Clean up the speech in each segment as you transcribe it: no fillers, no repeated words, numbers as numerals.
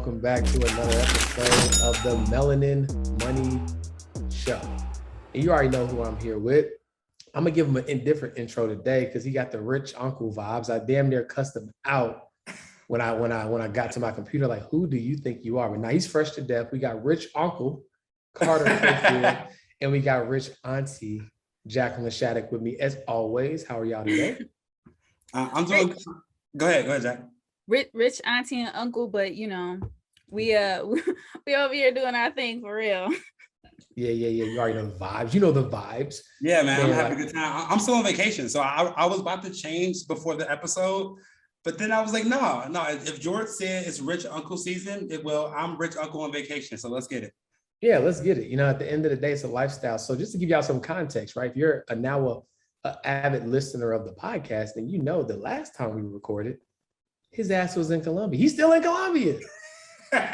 welcome back to another episode of the Melanin Money Show. And you already know who I'm here with. I'm gonna give him an indifferent intro today because he got the rich uncle vibes. I damn near cussed him out when I got to my computer. Like, who do you think you are? But now he's fresh to death. We got rich uncle Carter and we got rich auntie Jacqueline Shattuck with me as always. How are y'all today? I'm doing. Go ahead, Jack. Rich auntie and uncle, but you know, we over here doing our thing for real. Yeah. You already know the vibes. You know the vibes. Yeah, man. I'm having a good time. I'm still on vacation, so I was about to change before the episode, but then I was like, no. If George said it's rich uncle season, I'm rich uncle on vacation, so let's get it. Yeah, let's get it. You know, at the end of the day, it's a lifestyle. So just to give y'all some context, right? If you're now an avid listener of the podcast, then you know the last time we recorded, his ass was in Colombia. He's still in Colombia.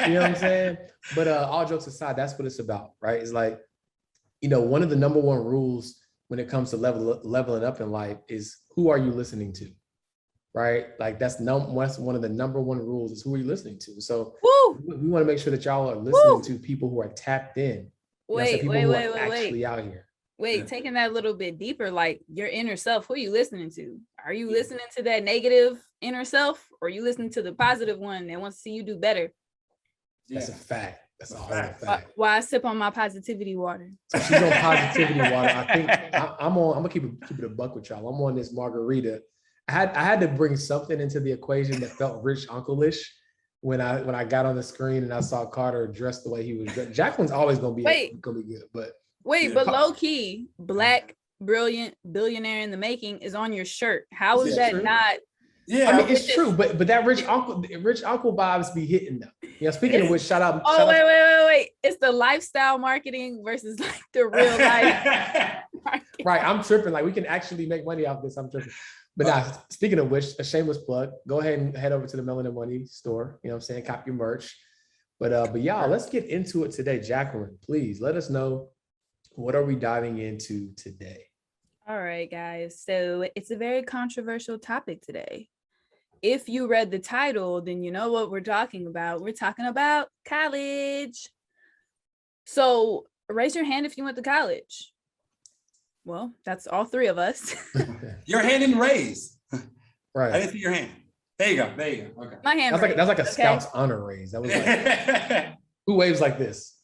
You know what I'm saying? But all jokes aside, that's what it's about, right? It's like, you know, one of the number one rules when it comes to leveling up in life is who are you listening to, right? Like that's one of the number one rules is who are you listening to. So we want to make sure that y'all are listening to people who are tapped in. Wait, actually out here. Wait, taking that a little bit deeper, like your inner self, who are you listening to? Are you listening to that negative inner self, or are you listening to the positive one that wants to see you do better? That's a fact. That's a whole fact. Why I sip on my positivity water. So she's on positivity water. I think I'm gonna keep it a buck with y'all. I'm on this margarita. I had to bring something into the equation that felt rich uncle-ish when I got on the screen and I saw Carter dressed the way he was dressed. Jacqueline's always gonna be good, but but low key, Black brilliant billionaire in the making is on your shirt. How is that true? Not? Yeah, I mean it's true, but that rich uncle vibes be hitting them. Yeah, speaking of which, shout out. Wait. It's the lifestyle marketing versus like the real life. Right, I'm tripping. Like we can actually make money off this. I'm tripping. But now, speaking of which, a shameless plug, go ahead and head over to the Melanin Money store. You know what I'm saying? Cop your merch. But y'all, let's get into it today. Jacqueline, please let us know, what are we diving into today? All right, guys. So it's a very controversial topic today. If you read the title, then you know what we're talking about. We're talking about college. So raise your hand if you went to college. Well, that's all three of us. Your hand didn't raise. Right. I didn't see your hand. There you go. Okay. My hand. That's like a Scout's honor raise. That was like, who waves like this?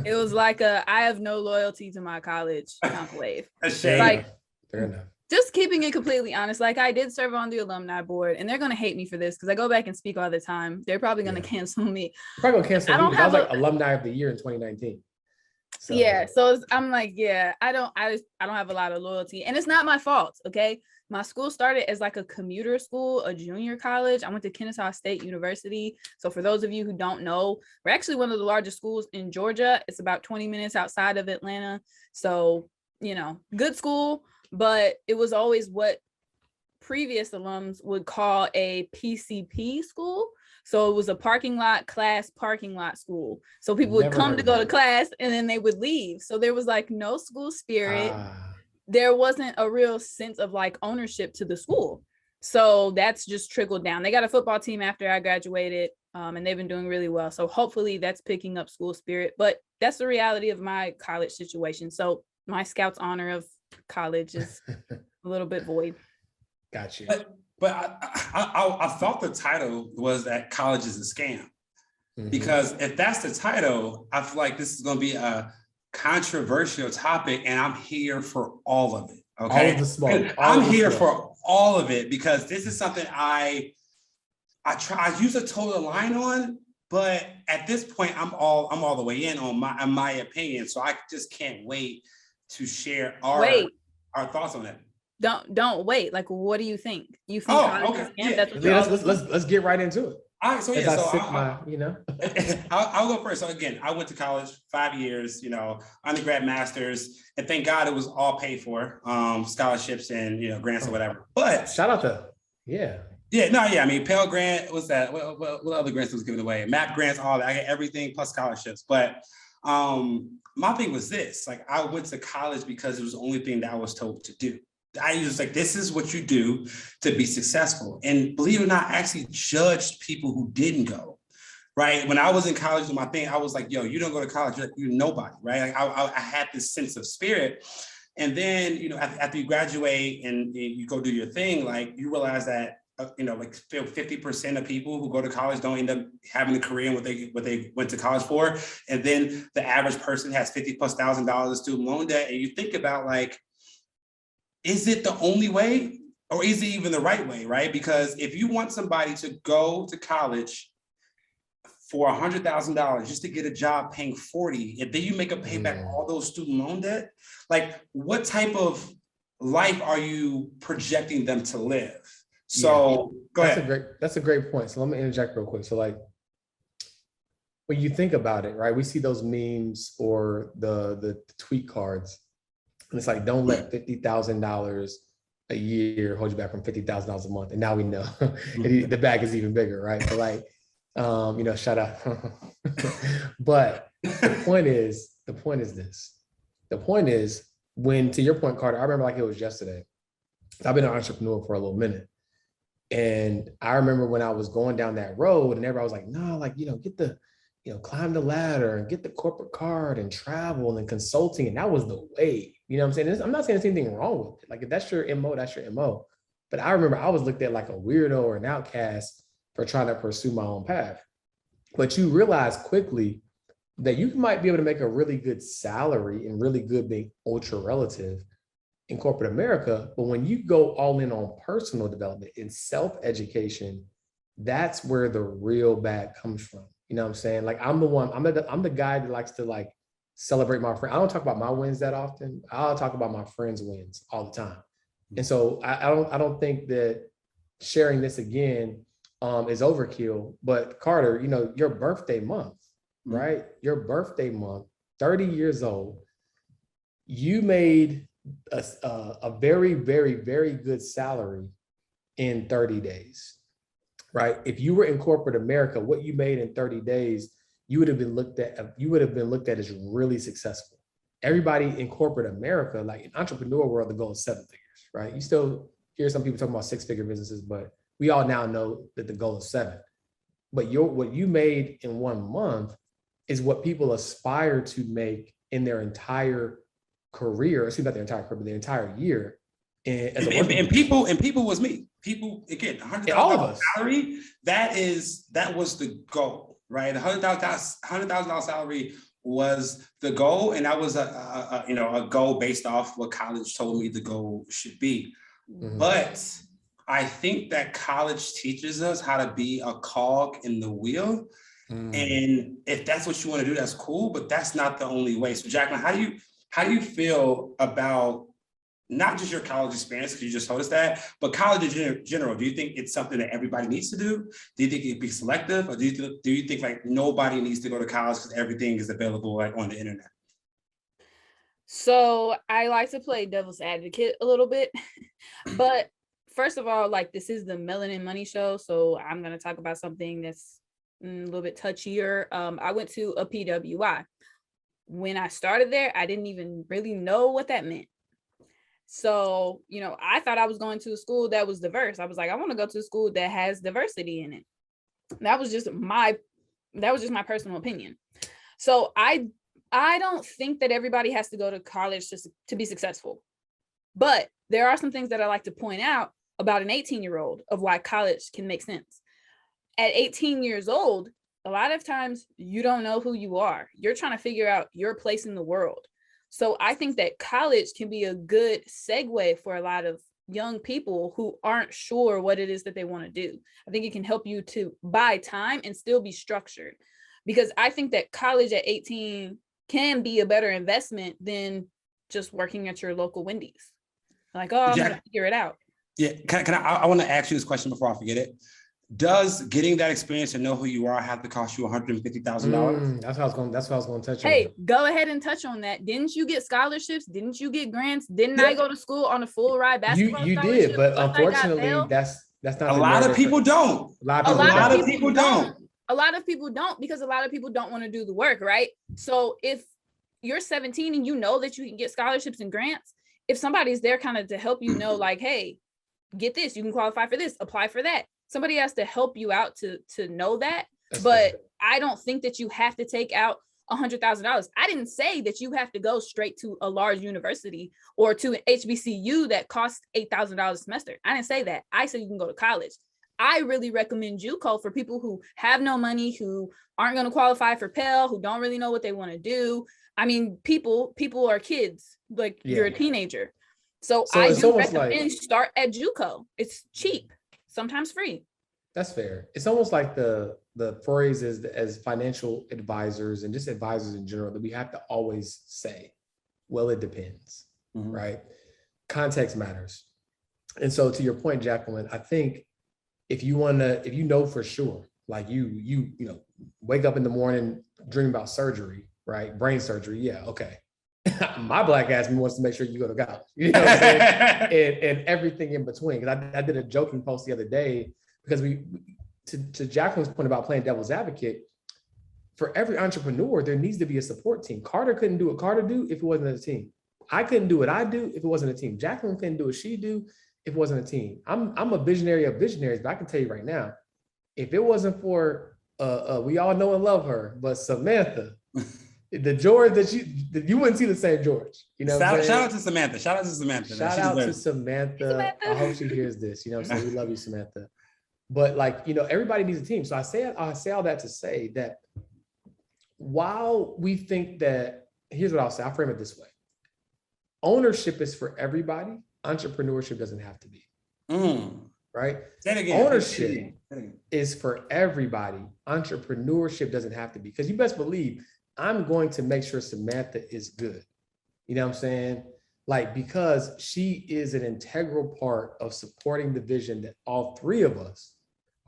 It was like I have no loyalty to my college wave. A shame. Like, fair enough. Just keeping it completely honest, like I did serve on the alumni board, and they're gonna hate me for this because I go back and speak all the time. They're probably gonna cancel me. Probably gonna cancel me. I was like alumni of the year in 2019. So. Yeah, so I'm like, I don't have a lot of loyalty, and it's not my fault. Okay, my school started as like a commuter school, a junior college. I went to Kennesaw State University. So for those of you who don't know, we're actually one of the largest schools in Georgia. It's about 20 minutes outside of Atlanta. So, you know, good school. But it was always what previous alums would call a PCP school. So it was a parking lot school. So people would come to go to class and then they would leave. So there was like no school spirit. There wasn't a real sense of like ownership to the school. So that's just trickled down. They got a football team after I graduated, and they've been doing really well. So hopefully that's picking up school spirit. But that's the reality of my college situation. So my Scout's honor of college is a little bit void. Gotcha. But I thought the title was that college is a scam. Because if that's the title, I feel like this is going to be a controversial topic, and I'm here for all of it. Okay, all of the smoke. I'm here for all of it because this is something I use a total line on, but at this point, I'm all the way in on my opinion. So I just can't wait to share our thoughts on it. Don't wait. Like, what do you think? You think? Okay. Let's get right into it. All right, so I'll go first. So again, I went to college 5 years, you know, undergrad, master's, and thank God it was all paid for, scholarships and grants or whatever. But shout out to I mean, Pell Grant, what's that? What other grants was given away? MAP grants, all that. I got everything plus scholarships. But my thing was this: like, I went to college because it was the only thing that I was told to do. I was like, this is what you do to be successful. And believe it or not, I actually judged people who didn't go. right? When I was in college, my thing, I was like, yo, you don't go to college, you're nobody, right? Like I had this sense of spirit. And then, you know, after you graduate and you go do your thing, like you realize that, you know, like 50% of people who go to college don't end up having a career in what they went to college for. And then the average person has $50,000+ of student loan debt. And you think about like, is it the only way or is it even the right way, right? Because if you want somebody to go to college for $100,000 just to get a job paying 40, and then you make them pay back all those student loan debt, like what type of life are you projecting them to live? So go ahead. That's a great point. So let me interject real quick. So like, when you think about it, right, we see those memes or the tweet cards, and it's like, don't let $50,000 a year hold you back from $50,000 a month. And now we know the bag is even bigger, right? But like, you know, shout out. But the point is this. The point is, when, to your point, Carter, I remember like it was yesterday. I've been an entrepreneur for a little minute. And I remember when I was going down that road and everybody was like, no, like, you know, get the, you know, climb the ladder and get the corporate card and travel and consulting. And that was the way, you know what I'm saying? I'm not saying there's anything wrong with it. Like, if that's your MO, that's your MO. But I remember I was looked at like a weirdo or an outcast for trying to pursue my own path. But you realize quickly that you might be able to make a really good salary and really good being ultra relative in corporate America. But when you go all in on personal development and self-education, that's where the real bag comes from. You know what I'm saying? Like, I'm the guy that likes to like celebrate my friend. I don't talk about my wins that often. I'll talk about my friends' wins all the time. And so I don't think that sharing this again is overkill. But Carter, you know, your birthday month, right? Your birthday month, 30 years old, you made a very, very, very good salary in 30 days, right? If you were in corporate America, what you made in 30 days, you would have been looked at as really successful. Everybody in corporate America, like in entrepreneur world, the goal is 7 figures, right? You still hear some people talking about 6-figure businesses, but we all now know that the goal is 7. But what you made in 1 month is what people aspire to make in their entire career, excuse me, not their entire career, but their entire year. And people was me. People, again, $100,000 salary, that was the goal, right? $100,000 salary was the goal. And that was a goal based off what college told me the goal should be. Mm-hmm. But I think that college teaches us how to be a cog in the wheel. And if that's what you want to do, that's cool, but that's not the only way. So Jacqueline, how do you feel about not just your college experience, because you just told us that, but college in general? Do you think it's something that everybody needs to do? Do you think it'd be selective, or do you think like nobody needs to go to college because everything is available like on the internet? So I like to play devil's advocate a little bit, but first of all, like, this is the Melanin Money Show, so I'm going to talk about something that's a little bit touchier. I went to a PWI. When I started there, I didn't even really know what that meant. So, you know, I thought I was going to a school that was diverse. I was like, I want to go to a school that has diversity in it. That was just my personal opinion. So I don't think that everybody has to go to college just to be successful. But there are some things that I like to point out about an 18-year-old of why college can make sense. At 18 years old, a lot of times you don't know who you are. You're trying to figure out your place in the world. So I think that college can be a good segue for a lot of young people who aren't sure what it is that they want to do. I think it can help you to buy time and still be structured, because I think that college at 18 can be a better investment than just working at your local Wendy's. Like, oh, I'm gonna figure it out. Yeah, I want to ask you this question before I forget it. Does getting that experience and know who you are have to cost you $150,000? That's what I was going to touch on. Hey, go ahead and touch on that. Didn't you get scholarships? Didn't you get grants? Didn't I go to school on a full ride basketball you did, but unfortunately, that's not a lot of people don't. A lot of people don't. A lot of people don't, because a lot of people don't want to do the work, right? So if you're 17 and you know that you can get scholarships and grants, if somebody's there kind of to help you know, like, hey, get this, you can qualify for this, apply for that. Somebody has to help you out to know that. But I don't think that you have to take out $100,000. I didn't say that you have to go straight to a large university or to an HBCU that costs $8,000 a semester. I didn't say that. I said you can go to college. I really recommend JUCO for people who have no money, who aren't going to qualify for Pell, who don't really know what they want to do. I mean, people are kids, like you're a teenager. So I do recommend start at JUCO. It's cheap, sometimes free. That's fair. It's almost like the phrase is as financial advisors and just advisors in general that we have to always say, well, it depends, right? Context matters. And so to your point, Jacqueline, I think if you know for sure, like you know, wake up in the morning, dream about surgery, right? Brain surgery. Yeah. Okay. My black ass wants to make sure you go to college, you know what I'm saying? and everything in between. Cause I did a joking post the other day because to Jacqueline's point about playing devil's advocate, for every entrepreneur, there needs to be a support team. Carter couldn't do what Carter do if it wasn't a team. I couldn't do what I do if it wasn't a team. Jacqueline couldn't do what she do if it wasn't a team. I'm a visionary of visionaries, but I can tell you right now, if it wasn't for we all know and love her, but Samantha, the George that you wouldn't see the same George. You know, shout out to Samantha. Shout out to Samantha. I hope she hears this. You know what I'm saying? We love you, Samantha. But like, you know, everybody needs a team. So I say all that to say that while we think that, here's what I'll say, I'll frame it this way. Ownership is for everybody. Entrepreneurship doesn't have to be. Right? Say it again. Ownership is for everybody. Entrepreneurship doesn't have to be. Because you best believe I'm going to make sure Samantha is good. You know what I'm saying? Like, because she is an integral part of supporting the vision that all three of us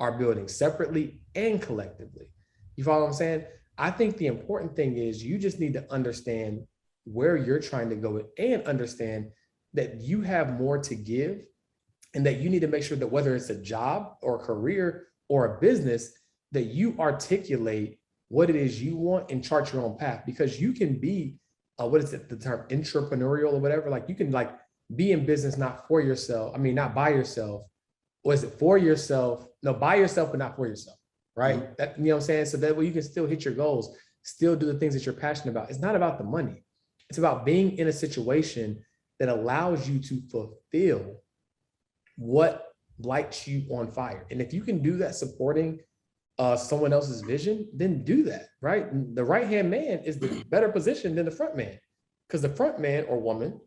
are building separately and collectively. You follow what I'm saying? I think the important thing is you just need to understand where you're trying to go and understand that you have more to give and that you need to make sure that whether it's a job or a career or a business, that you articulate what it is you want and chart your own path, because you can be, what is it, the term entrepreneurial or whatever? Like you can like be in business, not for yourself. I mean, not by yourself. Or is it for yourself? No, by yourself, but not for yourself, right? That, you know what I'm saying? So that way you can still hit your goals, still do the things that you're passionate about. It's not about the money. It's about being in a situation that allows you to fulfill what lights you on fire. And if you can do that supporting someone else's vision, then do that, right? The right-hand man is the better position than the front man, because the front man or woman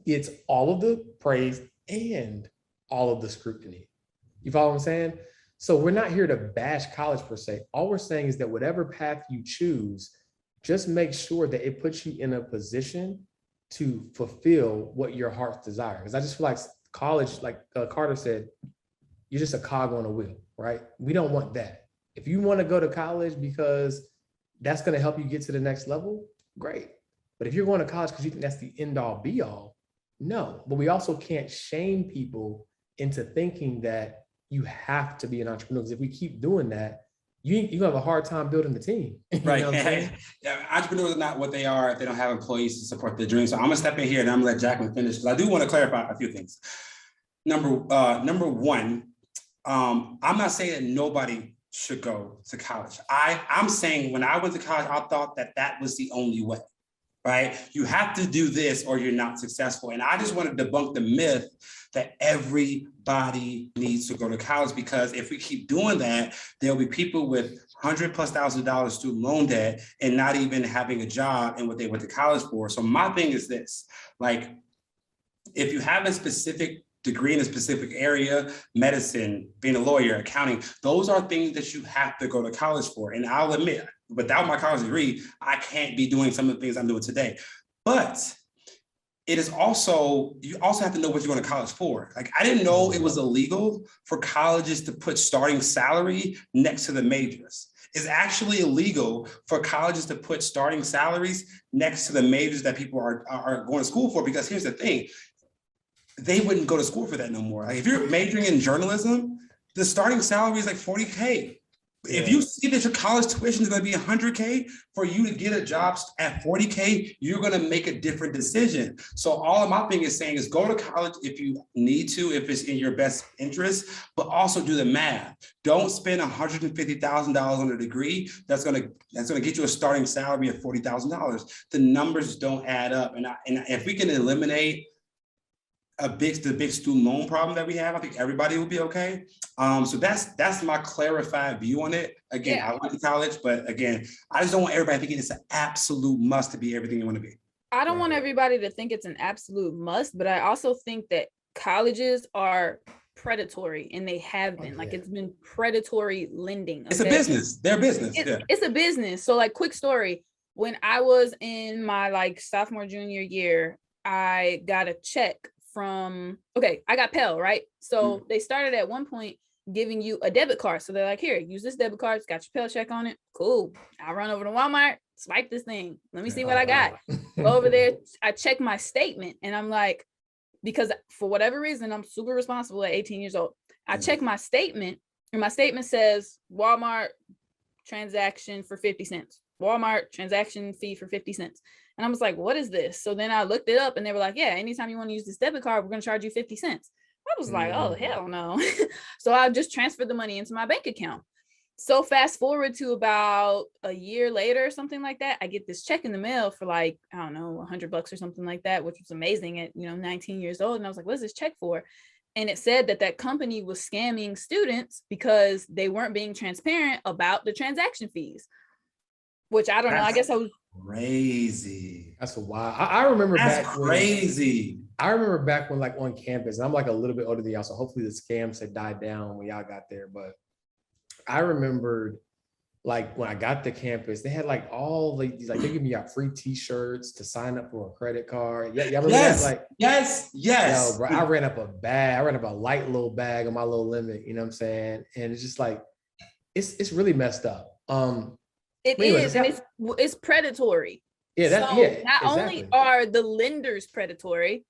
gets all of the praise and all of the scrutiny. You follow what I'm saying? So we're not here to bash college per se. All we're saying is that whatever path you choose, just make sure that it puts you in a position to fulfill what your heart's desire. Because I just feel like college, like Carter said, you're just a cog on a wheel, right? We don't want that. If you want to go to college because that's going to help you get to the next level, great. But if you're going to college because you think that's the end all be all, no. But we also can't shame people into thinking that you have to be an entrepreneur. Because if we keep doing that, you have a hard time building the team. Right. Yeah, entrepreneurs are not what they are if they don't have employees to support their dreams. So I'm gonna step in here and I'm gonna let Jacqueline finish, because I do want to clarify a few things. Number one, I'm not saying that nobody should go to college. I'm saying when I went to college, I thought that was the only way. Right? You have to do this or you're not successful. And I just want to debunk the myth that everybody needs to go to college, because if we keep doing that, there'll be people with $100,000+ student loan debt and not even having a job and what they went to college for. So my thing is this, like, if you have a specific degree in a specific area, medicine, being a lawyer, accounting, those are things that you have to go to college for. And I'll admit, without my college degree, I can't be doing some of the things I'm doing today. But it is also, you also have to know what you're going to college for. Like, I didn't know it was illegal for colleges to put starting salary next to the majors. It's actually illegal for colleges to put starting salaries next to the majors that people are going to school for, because here's the thing, they wouldn't go to school for that no more. Like, if you're majoring in journalism, the starting salary is like $40K. If you see that your college tuition is going to be $100K, for you to get a job at $40K, you're going to make a different decision. So all of my thing is saying is go to college if you need to, if it's in your best interest, but also do the math. Don't spend $150,000 on a degree that's going to get you a starting salary of $40,000. The numbers don't add up. And if we can eliminate the big student loan problem that we have, I think everybody will be okay. So that's my clarified view on it. Again, I went to college, but again, I just don't want everybody thinking it's an absolute must to be everything you want to be. I don't want everybody to think it's an absolute must, but I also think that colleges are predatory, and they have been. Like, it's been predatory lending. It's a business. They're a business. It's a business. So, like, quick story. When I was in my like sophomore, junior year, I got a check from, I got Pell, right? So they started at one point giving you a debit card. So they're like, here, use this debit card. It's got your Pell check on it. Cool. I'll run over to Walmart, swipe this thing. Let me see what I got. Go over there. I check my statement, and I'm like, because for whatever reason, I'm super responsible at 18 years old. I check my statement, and my statement says Walmart transaction for 50 cents. Walmart transaction fee for 50 cents. And I was like, what is this? So then I looked it up, and they were like, yeah, anytime you want to use this debit card, we're going to charge you 50 cents. I was like, oh, hell no. So I just transferred the money into my bank account. So fast forward to about a year later or something like that, I get this check in the mail for like, I don't know, $100 or something like that, which was amazing at, 19 years old. And I was like, what's this check for? And it said that company was scamming students because they weren't being transparent about the transaction fees, which I don't know. I guess I was crazy. That's a wild. I remember crazy. I remember back when, like, on campus, and I'm like a little bit older than y'all, so hopefully the scams had died down when y'all got there. But I remembered, like, when I got to campus, they had like all these, like, they give me out free T-shirts to sign up for a credit card. Yeah, remember that? Like, yes. Yo, bro, I ran up a light little bag on my little limit. You know what I'm saying? And it's just like, it's really messed up. Anyways, and it's predatory. Yeah, not only are the lenders predatory,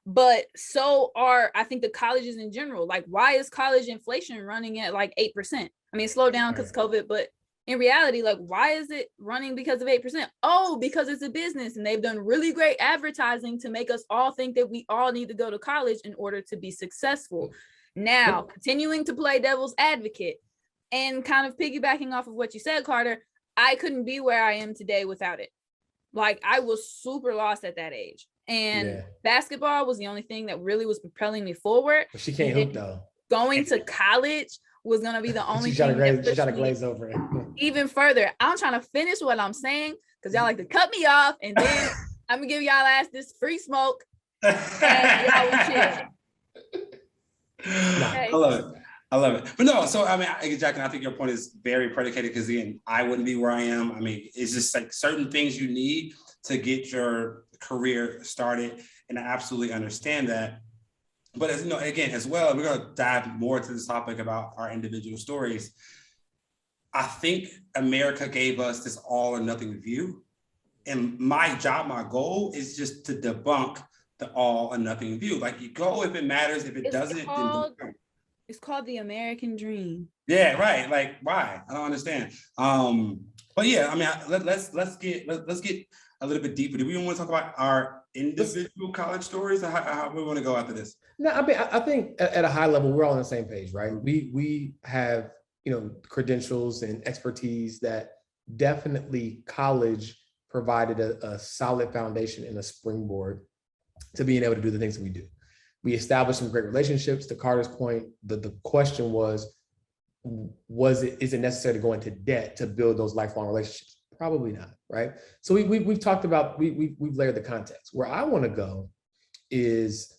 but so are, I think, the colleges in general. Like, why is college inflation running at like 8%? I mean, it slowed down because of COVID, but in reality, like, why is it running because of 8%? Oh, because it's a business, and they've done really great advertising to make us all think that we all need to go to college in order to be successful. Now, continuing to play devil's advocate and kind of piggybacking off of what you said, Carter, I couldn't be where I am today without it. Like, I was super lost at that age. And basketball was the only thing that really was propelling me forward. But she can't hoop, though. Going to college was going to be the only thing she's trying to glaze over it. Even further. I'm trying to finish what I'm saying, because y'all like to cut me off, and then I'm going to give y'all ass this free smoke, and y'all will chill. Okay. I love it. But no, so I mean, Jack, and I think your point is very predicated, because again, I wouldn't be where I am. I mean, it's just like certain things you need to get your career started. And I absolutely understand that. But as you know, again, as well, we're going to dive more into this topic about our individual stories. I think America gave us this all or nothing view. And my goal is just to debunk the all or nothing view. Like, you go if it matters, if it doesn't, then don't. It's called the American dream. Yeah, right. Like, why? I don't understand. But yeah, I mean, let's get a little bit deeper. Do we want to talk about our individual college stories, or how we want to go after this? No, I mean, I think at a high level, we're all on the same page, right? We have, credentials and expertise that definitely college provided a solid foundation and a springboard to being able to do the things that we do. We established some great relationships. To Carter's point, the question is it necessary to go into debt to build those lifelong relationships? Probably not, right? So we've talked about, we've layered the context. Where I want to go is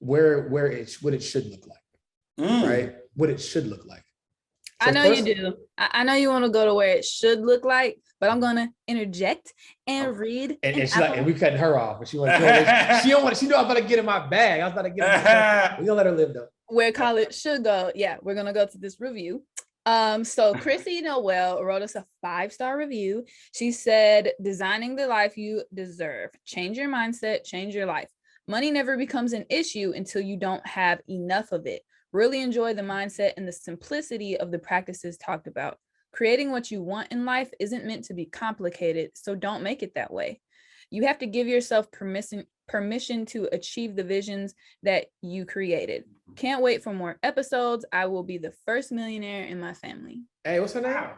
what it should look like, right? What it should look like. So I know you do. I know you want to go to where it should look like, but I'm gonna interject and read. And she's like, and we cutting her off, but she wants she don't want. She know I'm about to get in my bag. I was about to get in my bag. We're gonna let her live though. Where college should go. Yeah, we're gonna go to this review. So Chrissy Noel wrote us a 5-star review. She said, designing the life you deserve. Change your mindset, change your life. Money never becomes an issue until you don't have enough of it. Really enjoy the mindset and the simplicity of the practices talked about. Creating what you want in life isn't meant to be complicated, so don't make it that way. You have to give yourself permission to achieve the visions that you created. Can't wait for more episodes. I will be the first millionaire in my family. Hey, what's her name? Wow.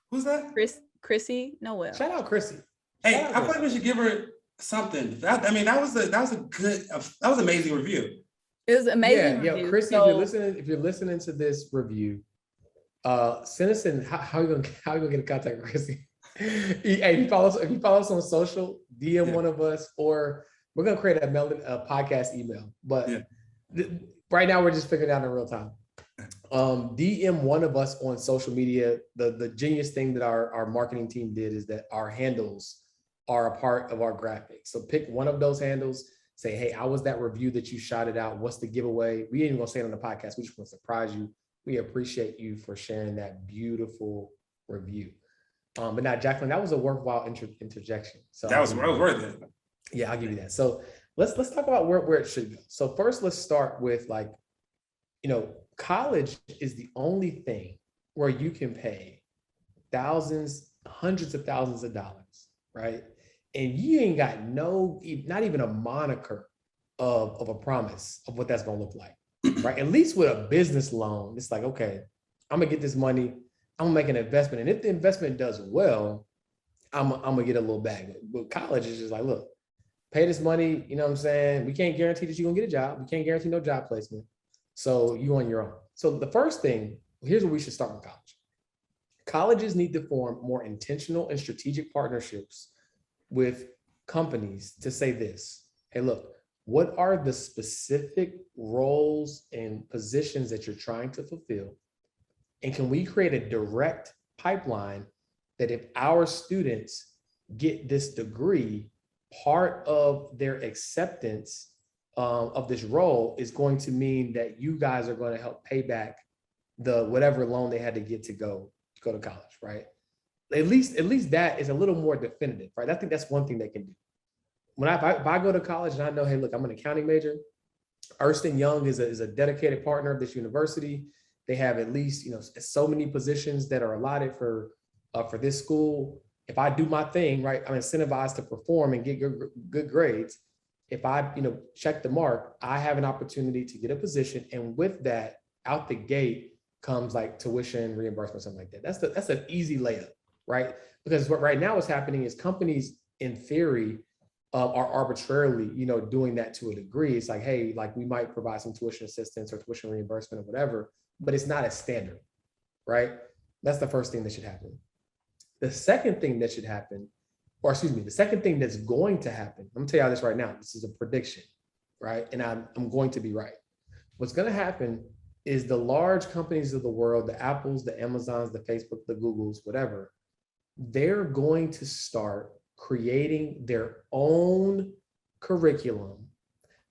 Who's that? Chrissy Noel. Shout out Chrissy. Hey, Shout out I feel like Chrissy. we should give her something. That was an amazing review. It was amazing. Yeah, review. Chrissy, So, if you're listening to this review, send us in. How you gonna get in contact with Chrissy? Hey, if you follow us on social, DM one of us, or we're gonna create a podcast email. But right now we're just figuring it out in real time. DM one of us on social media. The genius thing that our marketing team did is that our handles are a part of our graphics. So pick one of those handles. Say, hey, how was that review that you shouted out? What's the giveaway? We ain't even gonna say it on the podcast. We just want to surprise you. We appreciate you for sharing that beautiful review. But now, Jacqueline, that was a worthwhile interjection. So that was worth it. Yeah, I'll give you that. So let's talk about where it should go. So first, let's start with college is the only thing where you can pay thousands, hundreds of thousands of dollars, right? And you ain't got not even a moniker of a promise of what that's gonna look like, right? At least with a business loan, it's like, okay, I'm gonna get this money, I'm gonna make an investment. And if the investment does well, I'm gonna get a little bag. But college is just like, look, pay this money, you know what I'm saying? We can't guarantee that you're gonna get a job. We can't guarantee no job placement. So you on your own. So the first thing, here's where we should start with college. Colleges need to form more intentional and strategic partnerships with companies to say this, hey, look, what are the specific roles and positions that you're trying to fulfill? And can we create a direct pipeline that if our students get this degree, part of their acceptance of this role is going to mean that you guys are going to help pay back the whatever loan they had to get to go to college, right? At least that is a little more definitive, right? I think that's one thing they can do. When if I go to college and I know, hey, look, I'm an accounting major. Ernst & Young is a dedicated partner of this university. They have at least so many positions that are allotted for this school. If I do my thing, right, I'm incentivized to perform and get good grades. If I check the mark, I have an opportunity to get a position, and with that, out the gate comes like tuition reimbursement, something like that. That's an easy layup, right? Because what right now is happening is companies, in theory, are arbitrarily, doing that to a degree. It's like, hey, like we might provide some tuition assistance or tuition reimbursement or whatever, but it's not a standard, right? That's the first thing that should happen. The second thing that should happen, the second thing that's going to happen, I'm gonna tell y'all this right now. This is a prediction, right? And I'm going to be right. What's gonna happen is the large companies of the world, the Apples, the Amazons, the Facebook, the Googles, whatever, they're going to start creating their own curriculum,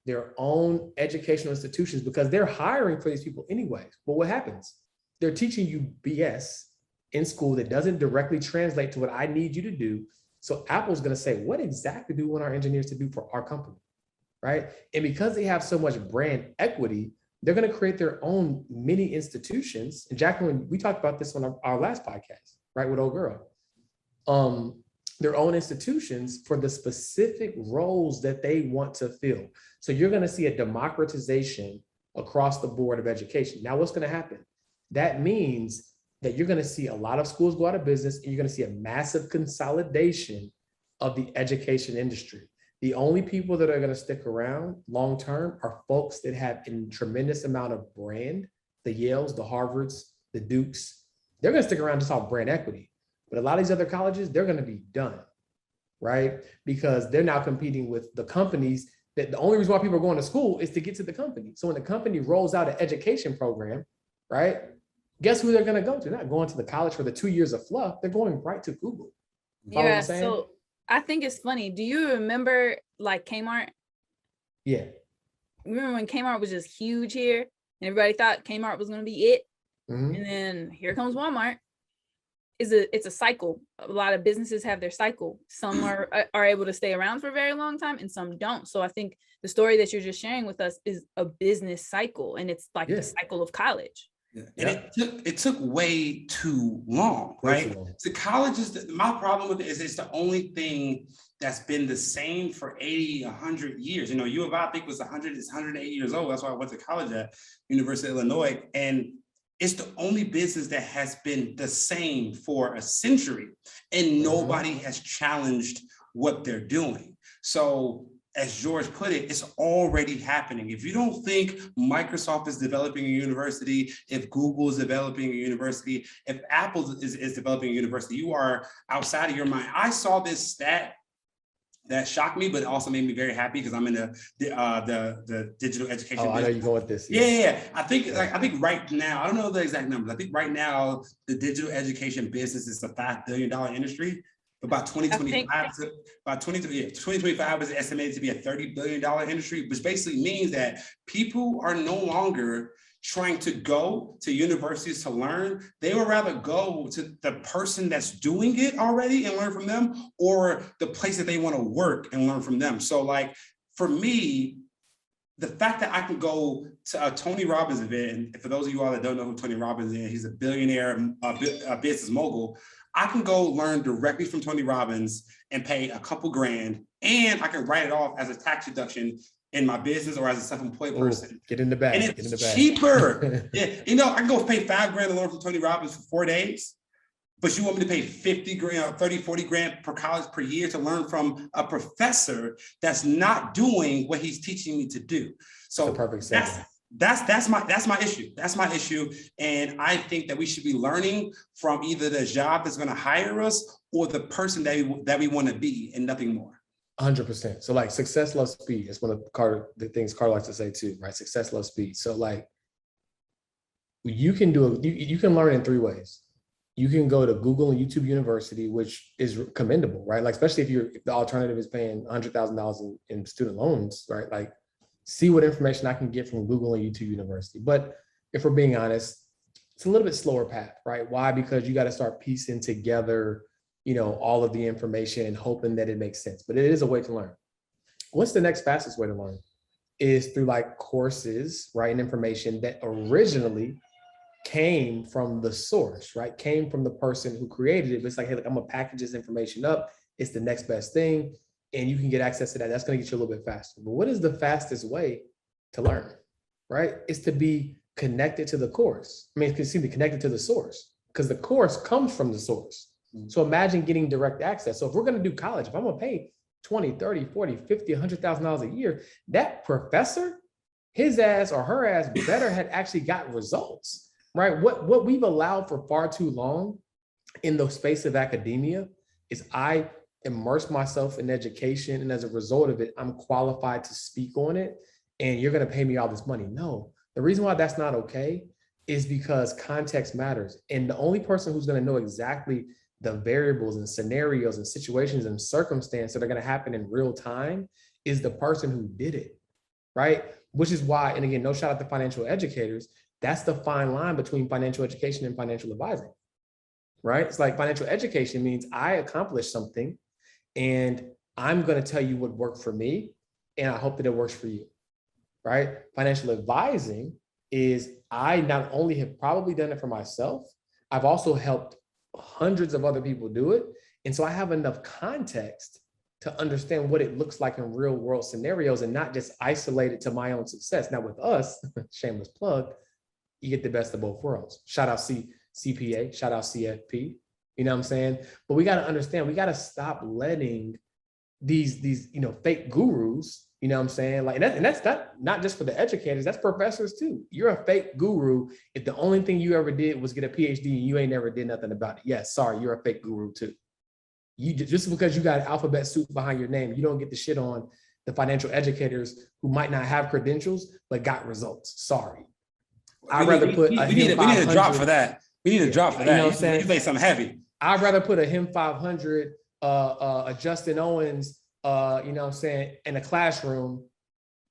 their own educational institutions, because they're hiring for these people anyways. But what happens? They're teaching you BS in school that doesn't directly translate to what I need you to do. So Apple's going to say, what exactly do we want our engineers to do for our company, right? And because they have so much brand equity, they're going to create their own mini institutions. And Jacqueline, we talked about this on our last podcast, right, with Old Girl. Their own institutions for the specific roles that they want to fill. So you're going to see a democratization across the board of education. Now, what's going to happen? That means that you're going to see a lot of schools go out of business, and you're going to see a massive consolidation of the education industry. The only people that are going to stick around long-term are folks that have a tremendous amount of brand, the Yales, the Harvards, the Dukes. They're going to stick around just off brand equity. But a lot of these other colleges, they're going to be done, right? Because they're now competing with the companies that the only reason why people are going to school is to get to the company. So when the company rolls out an education program, right? Guess who they're going to go to? They're not going to the college for the 2 years of fluff. They're going right to Google. Yeah, so I think it's funny. Do you remember like Kmart? Yeah. Remember when Kmart was just huge here and everybody thought Kmart was going to be it? Mm-hmm. And then here comes Walmart. It's a cycle. A lot of businesses have their cycle. Some are able to stay around for a very long time and some don't. So I think the story that you're just sharing with us is a business cycle, and it's like the cycle of college. Yeah. And it took way too long, right? So college my problem with it is it's the only thing that's been the same for 80, 100 years. U of I think was 108 years old. That's why I went to college at University of Illinois. And it's the only business that has been the same for a century, and nobody has challenged what they're doing. So as George put it, it's already happening. If you don't think Microsoft is developing a university, if Google is developing a university, if Apple is developing a university, you are outside of your mind. I saw this stat that shocked me, but it also made me very happy because I'm in the digital education. Oh, I know you go with this. Yeah. I think right now, I don't know the exact numbers. I think right now the digital education business is a $5 billion industry. About 2025 is estimated to be a $30 billion industry, which basically means that people are no longer trying to go to universities to learn. They would rather go to the person that's doing it already and learn from them, or the place that they want to work and learn from them. So like for me, the fact that I can go to a Tony Robbins event, and for those of you all that don't know who Tony Robbins is, he's a billionaire, a business mogul. I can go learn directly from Tony Robbins and pay a couple grand, and I can write it off as a tax deduction in my business or as a self-employed person. Get in the bag. And it's cheaper. Yeah, I can go pay $5 grand to learn from Tony Robbins for 4 days, but you want me to pay 50 grand, 30, 40 grand per college per year to learn from a professor that's not doing what he's teaching me to do. So that's my issue. That's my issue. And I think that we should be learning from either the job that's going to hire us or the person that we want to be, and nothing more. 100%. So like success loves speed. It's one of the things Carl likes to say too, right? Success loves speed. So like you can learn in 3 ways. You can go to Google and YouTube University, which is commendable, right? Like, especially if the alternative is paying $100,000 in student loans, right? Like, see what information I can get from Google and YouTube University. But if we're being honest, it's a little bit slower path, right? Why? Because you got to start piecing together, all of the information and hoping that it makes sense. But it is a way to learn. What's the next fastest way to learn? Is through like courses, right? And information that originally came from the source, right? Came from the person who created it. But it's like, hey, look, I'm gonna package this information up. It's the next best thing. And you can get access to that. That's gonna get you a little bit faster. But what is the fastest way to learn, right? It's to be connected to the course. I mean, it's to be connected to the source, because the course comes from the source. So imagine getting direct access. So if we're gonna do college, if I'm gonna pay 20, 30, 40, 50, $100,000 a year, that professor, his ass or her ass better had actually got results, right? What we've allowed for far too long in the space of academia is I immerse myself in education, and as a result of it, I'm qualified to speak on it, and you're gonna pay me all this money. No, the reason why that's not okay is because context matters. And the only person who's gonna know exactly the variables and scenarios and situations and circumstances that are going to happen in real time is the person who did it, right? Which is why, and again, no shout out to financial educators, that's the fine line between financial education and financial advising, right? It's like financial education means I accomplished something and I'm going to tell you what worked for me, and I hope that it works for you, right? Financial advising is I not only have probably done it for myself, I've also helped hundreds of other people do it. And so I have enough context to understand what it looks like in real world scenarios and not just isolate it to my own success. Now with us, shameless plug, you get the best of both worlds. Shout out CPA, shout out CFP, you know what I'm saying? But we got to understand, we got to stop letting these fake gurus, you know what I'm saying? Like, and that's not just for the educators, that's professors too. You're a fake guru if the only thing you ever did was get a PhD and you ain't never did nothing about it. Yes, sorry, you're a fake guru too. You just because you got an alphabet soup behind your name, you don't get the shit on the financial educators who might not have credentials but got results. Sorry. We need a drop for that. We need a drop for that. You know what I'm saying? You say something heavy. I'd rather put a him 500, a Justin Owens, you know what I'm saying, in a classroom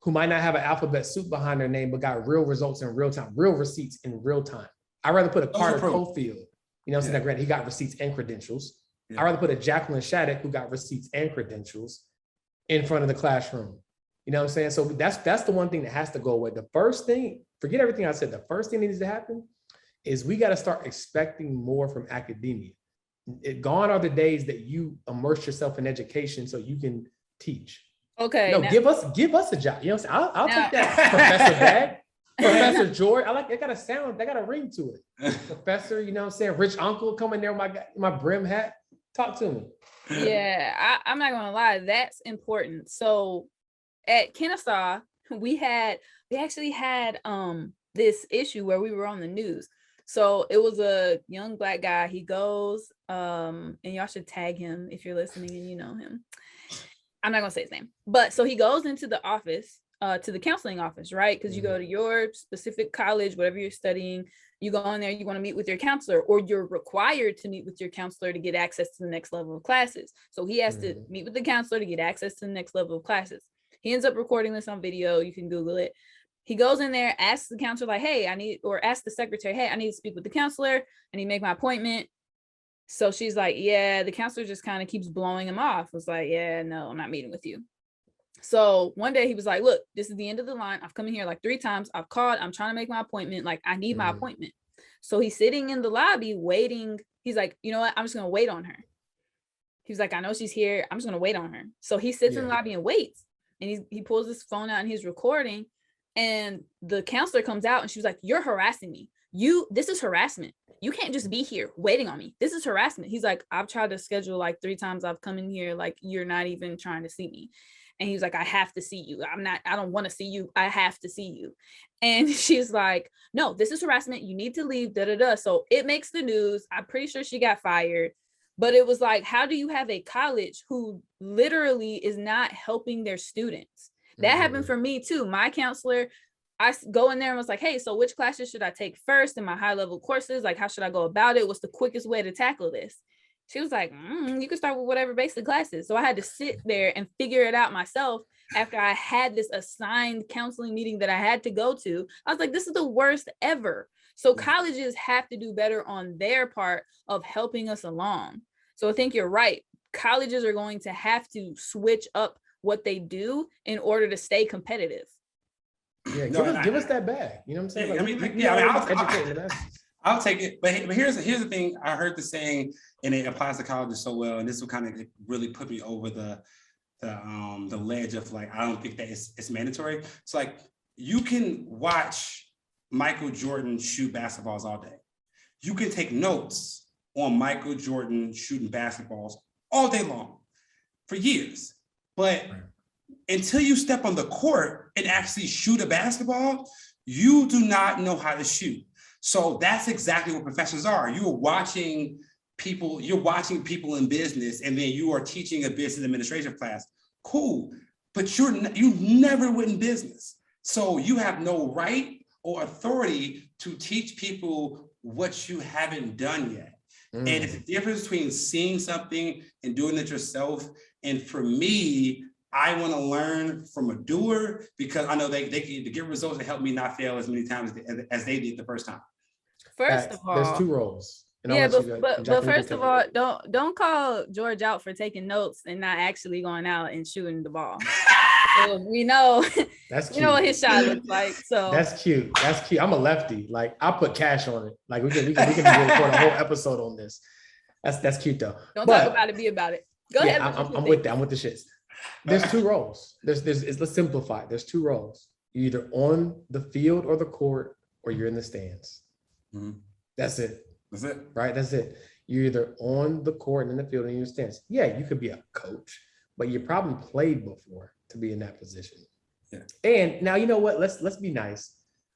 who might not have an alphabet soup behind their name, but got real results in real time, real receipts in real time. I'd rather put a Carter Cofield, you know what I'm saying, granted, he got receipts and credentials. I'd rather put a Jacqueline Shattuck who got receipts and credentials in front of the classroom. You know what I'm saying? So that's the one thing that has to go away. The first thing, forget everything I said, the first thing that needs to happen is we got to start expecting more from academia. Gone are the days that you immerse yourself in education so you can teach. Okay. No, now, give us a job. You know what I'm saying? I'll Now- take that Professor bag. Professor George. I like, they got a sound, they got a ring to it. Professor, you know what I'm saying? Rich uncle coming there with my brim hat. Talk to me. yeah, I'm not gonna lie, that's important. So at Kennesaw, we actually had this issue where we were on the news. So it was a young Black guy. He goes, and y'all should tag him if you're listening and you know him. I'm not gonna say his name, but so he goes into the office, to the counseling office, right? Because you go to your specific college, whatever you're studying, you go in there, you want to meet with your counselor, or you're required to meet with your counselor to get access to the next level of classes. So he has to meet with the counselor to get access to the next level of classes. He ends up recording this on video. You can Google it. He goes in there, asks the counselor, like, hey, ask the secretary, hey, I need to speak with the counselor. I need to make my appointment. So she's like, yeah, the counselor just kind of keeps blowing him off. Was like, yeah, no, I'm not meeting with you. So one day he was like, look, this is the end of the line. I've come in here like 3 times. I've called. I'm trying to make my appointment. Like, I need my appointment. So he's sitting in the lobby waiting. He's like, you know what? I'm just going to wait on her. He's like, I know she's here. I'm just going to wait on her. So he sits in the lobby and waits. And he pulls his phone out and he's recording. And the counselor comes out and she was like, you're harassing me. This is harassment. You can't just be here waiting on me. This is harassment. He's like, I've tried to schedule like 3 times. I've come in here. Like, you're not even trying to see me. And he's like, I have to see you. I don't want to see you. I have to see you. And she's like, no, this is harassment. You need to leave, da, da, da. So it makes the news. I'm pretty sure she got fired. But it was like, how do you have a college who literally is not helping their students? That happened for me too. My counselor, I go in there and was like, hey, so which classes should I take first in my high level courses? Like, how should I go about it? What's the quickest way to tackle this? She was like, you can start with whatever basic classes. So I had to sit there and figure it out myself after I had this assigned counseling meeting that I had to go to. I was like, this is the worst ever. So colleges have to do better on their part of helping us along. So I think you're right. Colleges are going to have to switch up what they do in order to stay competitive. Yeah, give us that bag. You know what I'm saying? I'll take it. But here's the thing. I heard the saying, and it applies to colleges so well. And this will kind of really put me over the ledge of like, I don't think that it's mandatory. It's like, you can watch Michael Jordan shoot basketballs all day. You can take notes on Michael Jordan shooting basketballs all day long for years. But until you step on the court and actually shoot a basketball, you do not know how to shoot. So that's exactly what professors are. You're watching people in business, and then you are teaching a business administration class. Cool, but you never went in business. So you have no right or authority to teach people what you haven't done yet. And it's a difference between seeing something and doing it yourself. And for me, I want to learn from a doer, because I know they can get results that help me not fail as many times as they did the first time. First of all, there's 2 roles. Yeah, but first of all, don't call George out for taking notes and not actually going out and shooting the ball. So we know that's cute. You know what his shot looks like. So that's cute. That's cute. I'm a lefty. Like, I'll put cash on it. Like, we can record a whole episode on this. That's cute though. Don't talk about it, be about it. Go ahead. I'm with that. I'm with the shits. There's 2 roles. Let's simplify. There's 2 roles. You're either on the field or the court, or you're in the stands. That's it. That's it. Right? That's it. You're either on the court and in the field and in your stance. Yeah, you could be a coach, but you probably played before to be in that position. Yeah. And now, you know what? Let's be nice.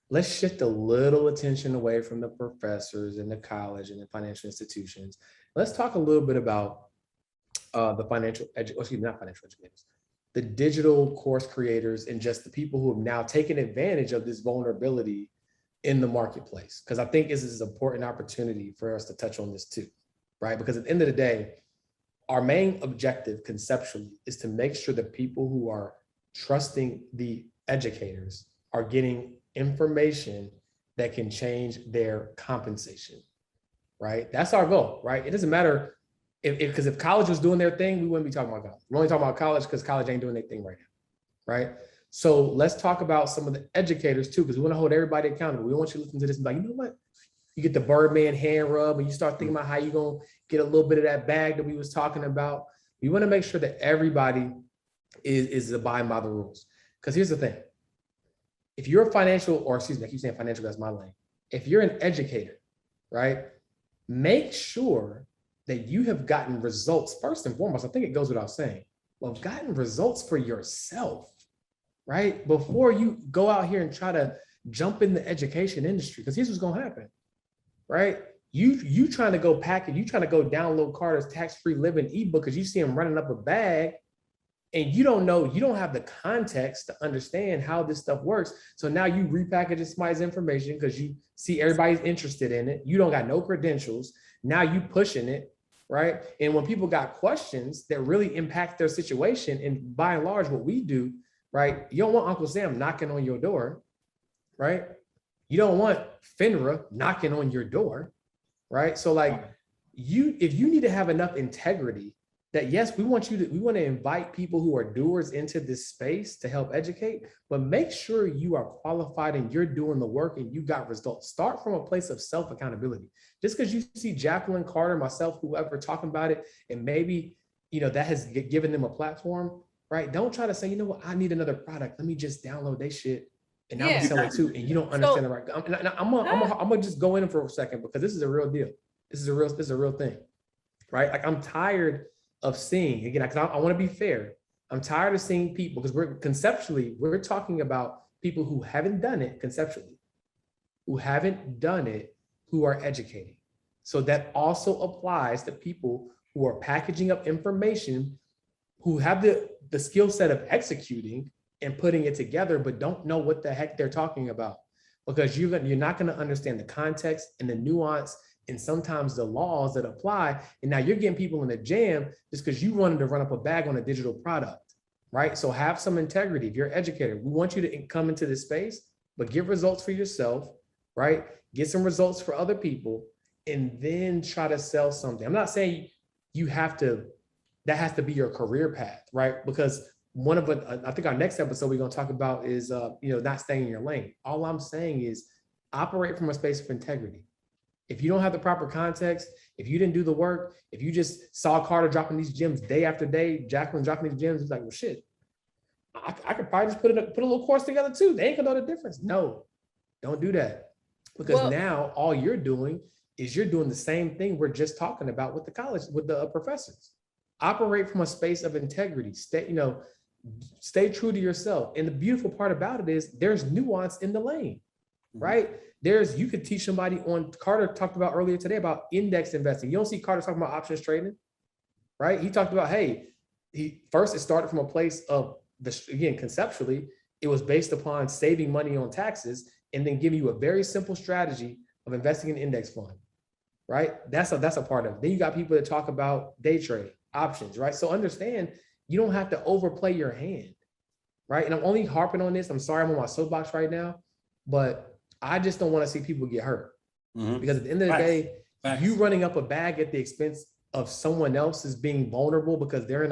Let's shift a little attention away from the professors and the college and the financial institutions. Let's talk a little bit about the the digital course creators, and just the people who have now taken advantage of this vulnerability in the marketplace. Because I think this is an important opportunity for us to touch on this too, right? Because at the end of the day, our main objective conceptually is to make sure that people who are trusting the educators are getting information that can change their compensation, right? That's our goal, right? It doesn't matter because if college was doing their thing, we wouldn't be talking about college. We're only talking about college because college ain't doing their thing right now, right? So let's talk about some of the educators too, because we want to hold everybody accountable. We don't want you to listen to this and be like, you know what? you get the Birdman hand rub, and you start thinking about how you're going to get a little bit of that bag that we was talking about. We want to make sure that everybody is abiding by the rules. Because here's the thing. If you're a financial, or excuse me, I keep saying financial, that's my lane. If you're an educator, right, make sure that you have gotten results. First and foremost, I think it goes without saying, well, gotten results for yourself, right? Before you go out here and try to jump in the education industry, because here's what's going to happen, right? You trying to go package, you trying to go download Carter's tax-free living ebook because you see him running up a bag, and you don't know, you don't have the context to understand how this stuff works. So now you repackage somebody's information because you see everybody's interested in it. You don't got no credentials. Now you pushing it, right? And when people got questions that really impact their situation, and by and large, what we do, right? You don't want Uncle Sam knocking on your door, right? You don't want FINRA knocking on your door, right? So like if you need to have enough integrity that yes, we want to invite people who are doers into this space to help educate, but make sure you are qualified and you're doing the work and you got results. Start from a place of self-accountability. Just because you see Jacqueline, Carter, myself, whoever talking about it, and maybe, that has given them a platform, right? Don't try to say, you know what, I need another product. Let me just download their shit and I'm gonna sell it too. And you don't understand the right. I'm gonna just go in for a second because this is a real deal. This is a real thing, right? Like I'm tired of seeing, again, because I want to be fair. I'm tired of seeing people, because we're talking about people who haven't done it conceptually, who are educating. So that also applies to people who are packaging up information, who have the skill set of executing and putting it together, but don't know what the heck they're talking about, because you're not going to understand the context and the nuance and sometimes the laws that apply. And now you're getting people in the jam just because you wanted to run up a bag on a digital product, right? So have some integrity. If you're an educator, we want you to come into this space, but get results for yourself, right? Get some results for other people, and then try to sell something. I'm not saying that has to be your career path, right? Because I think our next episode we're going to talk about is, not staying in your lane. All I'm saying is operate from a space of integrity. If you don't have the proper context, if you didn't do the work, if you just saw Carter dropping these gems day after day, Jacqueline dropping these gems, it's like, well, shit, I could probably just put a little course together too. They ain't gonna know the difference. No, don't do that. Because now all you're doing is you're doing the same thing we're just talking about with the college, with the professors. Operate from a space of integrity. Stay true to yourself. And the beautiful part about it is there's nuance in the lane, right? You could teach somebody on, Carter talked about earlier today about index investing. You don't see Carter talking about options trading, right? He talked about, it started from a place of again, conceptually, it was based upon saving money on taxes and then giving you a very simple strategy of investing in an index fund, right? That's a part of it. Then you got people that talk about day trading, options, right? So understand, you don't have to overplay your hand, right? And I'm only harping on this. I'm sorry, I'm on my soapbox right now, but I just don't want to see people get hurt, because at the end of the day, you running up a bag at the expense of someone else is being vulnerable because they're in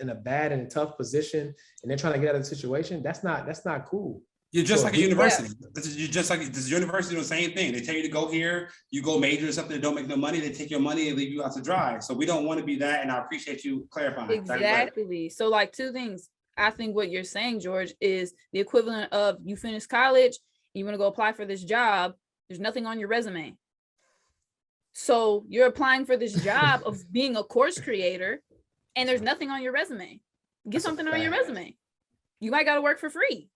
a bad and tough position and they're trying to get out of the situation. That's not cool. You're just like a university. You're just like this university doing the same thing. They tell you to go here, you go major in something that don't make no money. They take your money and leave you out to dry. So we don't want to be that. And I appreciate you clarifying. Exactly. So like two things. I think what you're saying, George, is the equivalent of you finish college, you want to go apply for this job. There's nothing on your resume. So you're applying for this job of being a course creator and there's nothing on your resume. Get something on your resume. You might got to work for free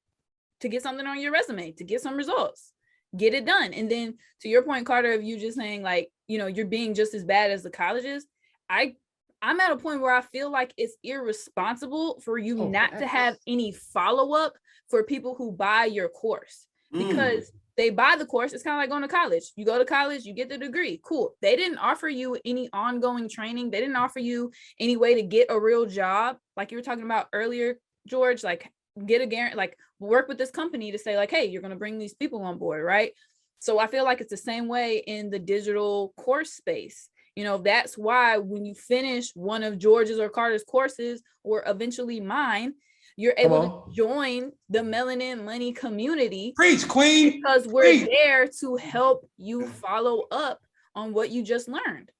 to get something on your resume, to get some results, get it done. And then to your point, Carter, of you just saying like, you're being just as bad as the colleges. I'm at a point where I feel like it's irresponsible for you not to have any follow-up for people who buy your course, because they buy the course. It's kind of like going to college. You go to college, you get the degree. Cool. They didn't offer you any ongoing training. They didn't offer you any way to get a real job. Like you were talking about earlier, George, like get a guarantee, like work with this company to say like, hey, you're going to bring these people on board. Right. So I feel like it's the same way in the digital course space. That's why when you finish one of George's or Carter's courses, or eventually mine, You're able to join the Melanin Money community. Preach, queen. Because we're there to help you follow up on what you just learned.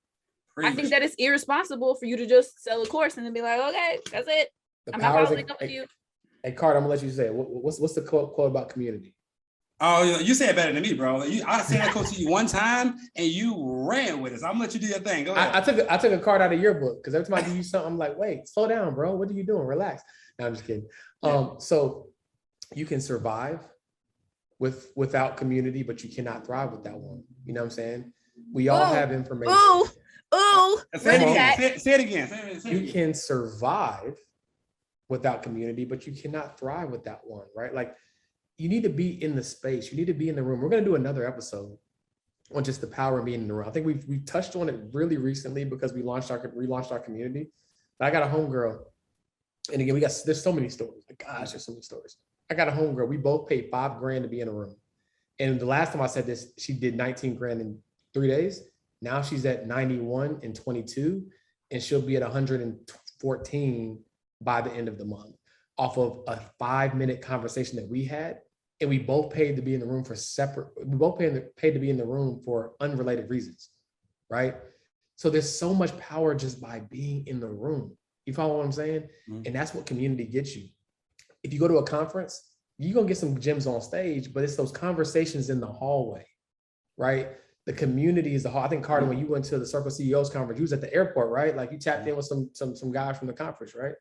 Preach. I think that it's irresponsible for you to just sell a course and then be like, okay, that's it. I'm not following up with you. Hey, Carter, I'm gonna let you say it. What's the quote about community? Oh, you say it better than me, bro. I said that quote to you one time and you ran with it. So I'm gonna let you do your thing. Go ahead. I took a card out of your book because every time I give you something, I'm like, wait, slow down, bro. What are you doing? Relax. No, I'm just kidding. Yeah. So you can survive without community, but you cannot thrive without one. You know what I'm saying? We all have information. Say it again. You can survive without community, but you cannot thrive without one, right? Like you need to be in the space. You need to be in the room. We're going to do another episode on just the power of being in the room. I think we touched on it really recently because we relaunched our community. But I got a homegirl, and again, there's so many stories. Like, gosh, there's so many stories. I got a homegirl. We both paid $5,000 to be in a room. And the last time I said this, she did 19 grand in 3 days. Now she's at 91 in 22, and she'll be at 114 by the end of the month off of a 5-minute conversation that we had. And we both paid to be in the room paid to be in the room for unrelated reasons, right? So there's so much power just by being in the room. You follow what I'm saying? Mm-hmm. And that's what community gets you. If you go to a conference, you're gonna get some gems on stage, but it's those conversations in the hallway, right? The community is the hall. I think Carter, when you went to the Circle CEOs conference, you was at the airport, right? Like you tapped in with some guys from the conference, right?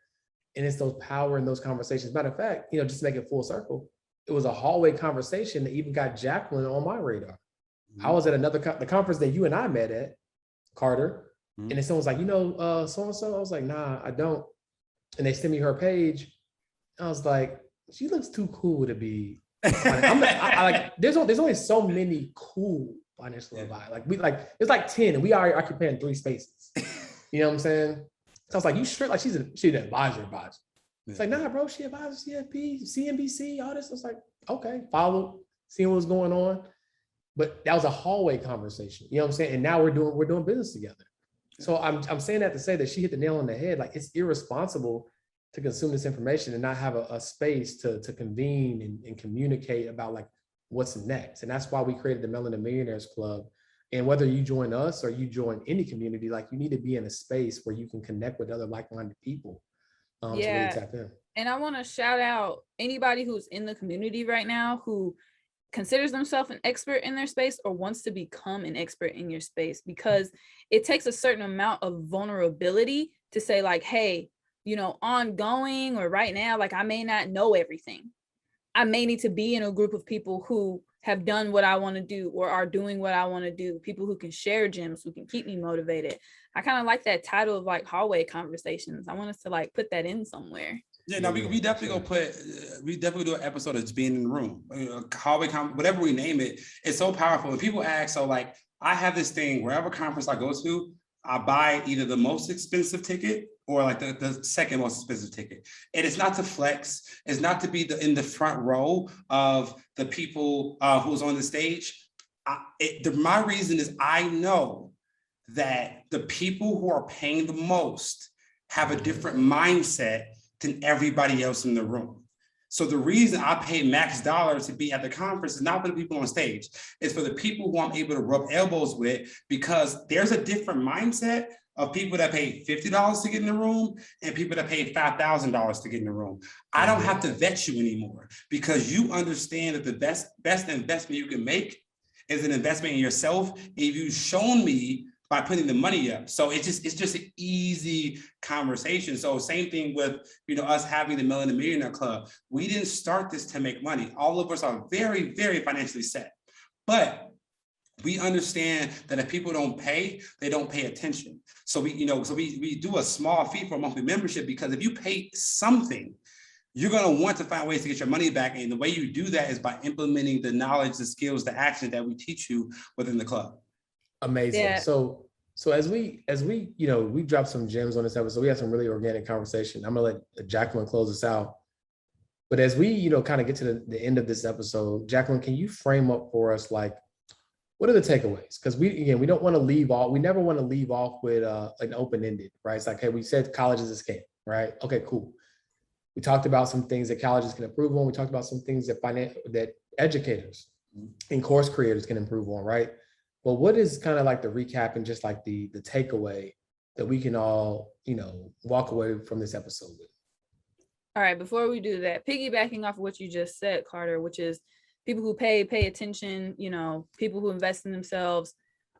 And it's those power in those conversations. Matter of fact, just to make it full circle, it was a hallway conversation that even got Jacqueline on my radar. Mm-hmm. I was at the conference that you and I met at, Carter, and then someone was like, so-and-so? I was like, nah, I don't. And they sent me her page. I was like, she looks too cool to be. There's only so many cool financial advisors. There's like 10 and we are occupying 3 spaces. You know what I'm saying? So I was like, you sure? Like she's an advisor. It's like, nah, bro, she advises CFP, CNBC, all this. I was like, okay, followed, seeing what was going on. But that was a hallway conversation. You know what I'm saying? And now we're doing business together. So I'm saying that to say that she hit the nail on the head. Like it's irresponsible to consume this information and not have a space to convene and communicate about like what's next. And that's why we created the Melanin Millionaires Club. And whether you join us or you join any community, like you need to be in a space where you can connect with other like-minded people. To really tap in. And I want to shout out anybody who's in the community right now who considers themselves an expert in their space or wants to become an expert in your space, because it takes a certain amount of vulnerability to say like, hey, ongoing or right now, like I may not know everything. I may need to be in a group of people who have done what I want to do or are doing what I want to do. People who can share gems, who can keep me motivated. I kind of like that title of like hallway conversations. I want us to like put that in somewhere. Yeah, no, we definitely do an episode of just being in the room. Hallway, whatever we name it, it's so powerful. When people ask, so like I have this thing, wherever conference I go to, I buy either the most expensive ticket or like the second most expensive ticket. And it's not to flex. It's not to be in the front row of the people who's on the stage. My reason is I know that the people who are paying the most have a different mindset than everybody else in the room. So the reason I pay max dollars to be at the conference is not for the people on stage. It's for the people who I'm able to rub elbows with, because there's a different mindset of people that pay $50 to get in the room and people that pay $5,000 to get in the room. I don't have to vet you anymore because you understand that the best investment you can make is an investment in yourself. If you've shown me by putting the money up. So it's just an easy conversation. So same thing with, us having the Melanin Millionaire Club. We didn't start this to make money. All of us are very, very financially set. But we understand that if people don't pay, they don't pay attention. So we do a small fee for a monthly membership, because if you pay something, you're going to want to find ways to get your money back. And the way you do that is by implementing the knowledge, the skills, the action that we teach you within the club. Amazing. Yeah. So as we we dropped some gems on this episode. We had some really organic conversation. I'm gonna let Jacqueline close us out. But as we kind of get to the end of this episode, Jacqueline, can you frame up for us like what are the takeaways? Because we don't want to leave off. We never want to leave off with an open-ended, right? It's like, hey, we said college is a scam, right? Okay, cool. We talked about some things that colleges can improve on. We talked about some things that educators and course creators can improve on, right? Well, what is kind of like the recap and just like the takeaway that we can all, walk away from this episode with? All right, before we do that, piggybacking off of what you just said, Carter, which is people who pay attention, people who invest in themselves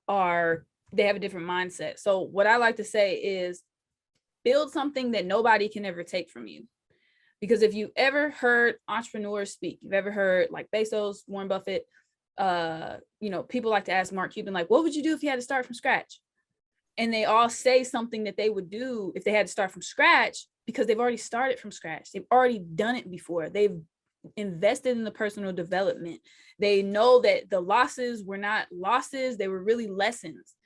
they have a different mindset. So what I like to say is build something that nobody can ever take from you. Because if you ever heard entrepreneurs speak, you've ever heard like Bezos, Warren Buffett, people like to ask Mark Cuban, like, what would you do if you had to start from scratch? And they all say something that they would do if they had to start from scratch, because they've already started from scratch. They've already done it before. They've invested in the personal development. They know that the losses were not losses. They were really lessons.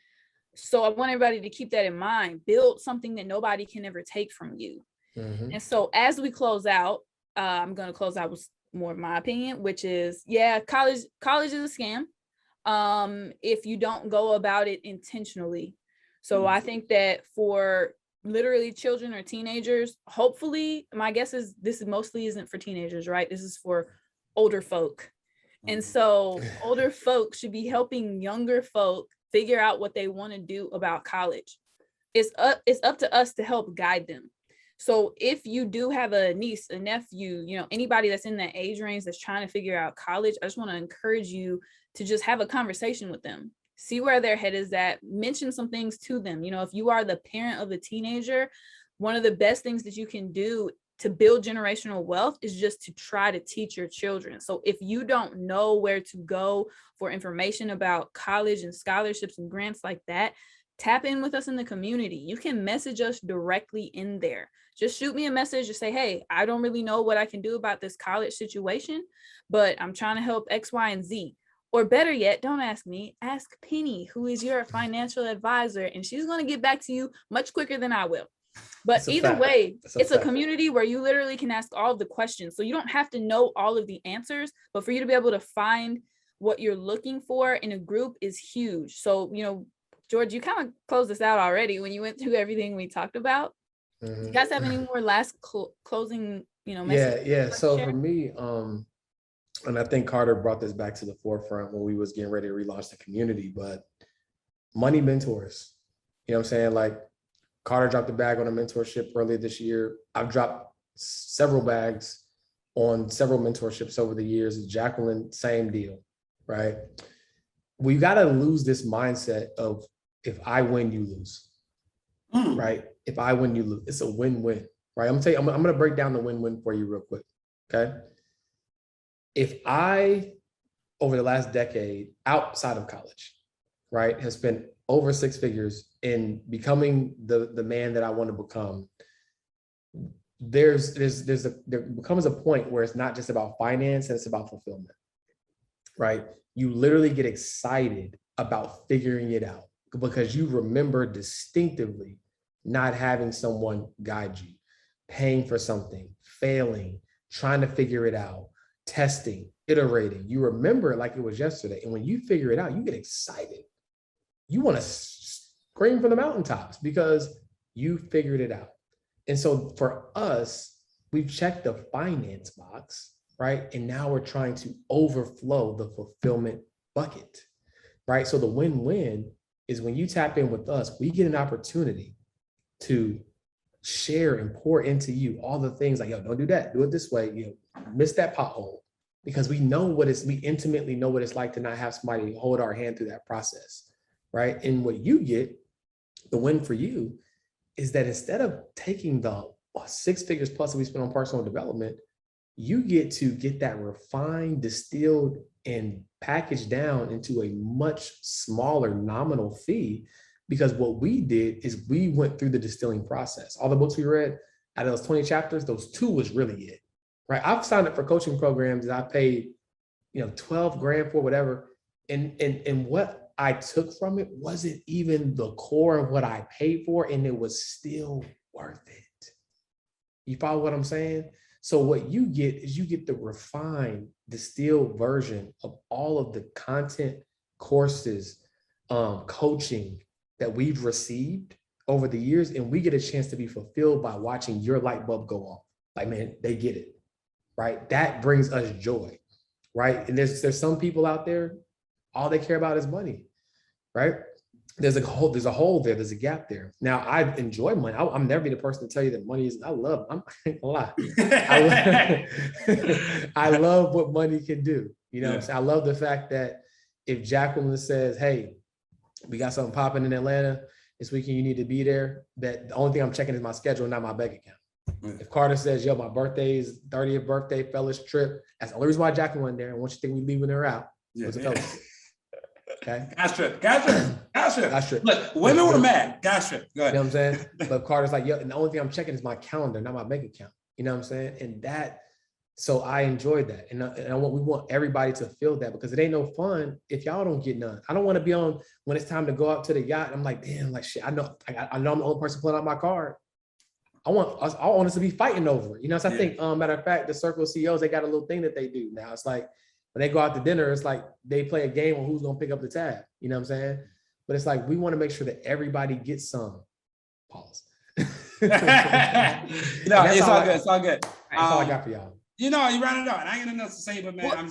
So I want everybody to keep that in mind. Build something that nobody can ever take from you. Mm-hmm. And so as we close out, I'm going to close out with more of my opinion, which is, college is a scam if you don't go about it intentionally. So I think that for literally children or teenagers, hopefully, my guess is this mostly isn't for teenagers, right? This is for older folk. And so older folk should be helping younger folk figure out what they want to do about college. It's up to us to help guide them. So if you do have a niece, a nephew, anybody that's in that age range that's trying to figure out college, I just want to encourage you to just have a conversation with them. See where their head is at, mention some things to them. If you are the parent of the teenager, one of the best things that you can do to build generational wealth is just to try to teach your children. So if you don't know where to go for information about college and scholarships and grants like that, tap in with us in the community. You can message us directly in there. Just shoot me a message and say, hey, I don't really know what I can do about this college situation, but I'm trying to help X, Y, and Z. Or better yet, don't ask me, ask Penny, who is your financial advisor, and she's going to get back to you much quicker than I will. But either way, it's a community where you literally can ask all of the questions. So you don't have to know all of the answers, but for you to be able to find what you're looking for in a group is huge. So, George, you kind of closed this out already when you went through everything we talked about. Mm-hmm. Do you guys have any more last closing, messages? Yeah. So for me, and I think Carter brought this back to the forefront when we was getting ready to relaunch the community, but money mentors, you know what I'm saying? Like Carter dropped a bag on a mentorship earlier this year. I've dropped several bags on several mentorships over the years. Jacqueline, same deal, right? We got to lose this mindset of if I win, you lose, right? If I win, you lose. It's a win-win, right? I'm going to break down the win-win for you real quick, okay? If I, over the last decade, outside of college, right, have spent over 6 figures in becoming the man that I want to become, there becomes a point where it's not just about finance and it's about fulfillment, right? You literally get excited about figuring it out because you remember distinctively not having someone guide you, paying for something, failing, trying to figure it out, testing, iterating. You remember it like it was yesterday. And when you figure it out, you get excited. You want to scream from the mountaintops because you figured it out. And so for us, we've checked the finance box, right? And now we're trying to overflow the fulfillment bucket, right? So the win-win is when you tap in with us, we get an opportunity to share and pour into you all the things like, yo, don't do that. Do it this way. Miss that pothole, because we intimately know what it's like to not have somebody hold our hand through that process, right? And what you get, the win for you, is that instead of taking the 6 figures plus that we spend on personal development, you get to get that refined, distilled, and packaged down into a much smaller nominal fee. Because what we did is we went through the distilling process. All the books we read, out of those 20 chapters, those 2 was really it, right? I've signed up for coaching programs that I paid, 12 grand for, whatever. And what I took from it wasn't even the core of what I paid for, and it was still worth it. You follow what I'm saying? So what you get is you get the refined, distilled version of all of the content, courses, coaching that we've received over the years, and we get a chance to be fulfilled by watching your light bulb go off. like, man, they get it, right? That brings us joy, right? And there's some people out there, all they care about is money, right? There's a hole there. There's a gap there. Now, I enjoy money. I'm never be the person to tell you that money is. I'm not gonna lie. I love what money can do. You know, I love the fact that if Jacqueline says, "Hey, we got something popping in Atlanta this weekend, you need to be there," that the only thing I'm checking is my schedule, not my bank account. If Carter says, "Yo, my birthday's 30th birthday, fellas trip," that's the only reason why Jacqueline went there. And once you think we leaving her out, was a fellowship. Okay. Gas trip. Look, women were mad. Gas trip. Go ahead. You know what I'm saying? But Carter's like, yo, and the only thing I'm checking is my calendar, not my bank account. You know what I'm saying? And that, so I enjoyed that. And we want everybody to feel that, because it ain't no fun if y'all don't get none. I don't want to be on when it's time to go out to the yacht. I'm like, damn, like shit, I know I'm the only person pulling out my card. I want us to be fighting over it. You know, so I think, matter of fact, the Circle CEOs, they got a little thing that they do now. It's like, when they go out to dinner, it's like they play a game on who's gonna pick up the tab. You know what I'm saying? But it's like we want to make sure that everybody gets some. Pause. No, it's all good. It's all good. That's all I got for y'all. You know, you round it out. And I ain't got nothing to say, but man,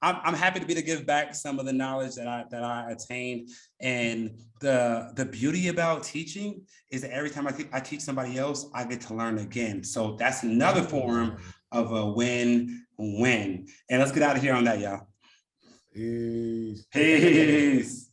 I'm happy to be to give back some of the knowledge that I attained. And the beauty about teaching is that every time I teach somebody else, I get to learn again. So that's another form of a win-win. And let's get out of here on that, y'all. Peace. Peace.